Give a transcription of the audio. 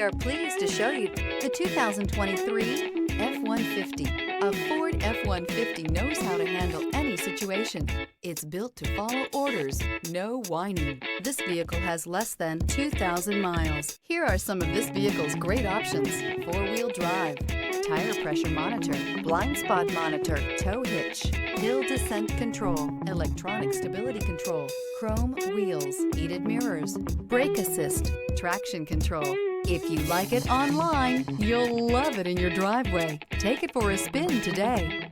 are pleased to show you the 2023 F-150. A Ford F-150 knows how to handle any situation. It's built to follow orders, no whining. This vehicle has less than 2,000 miles. Here are some of this vehicle's great options: four-wheel drive, tire pressure monitor, blind spot monitor, tow hitch, hill descent control, electronic stability control, chrome wheels, heated mirrors, brake assist, traction control. If you like it online, you'll love it in your driveway. Take it for a spin today.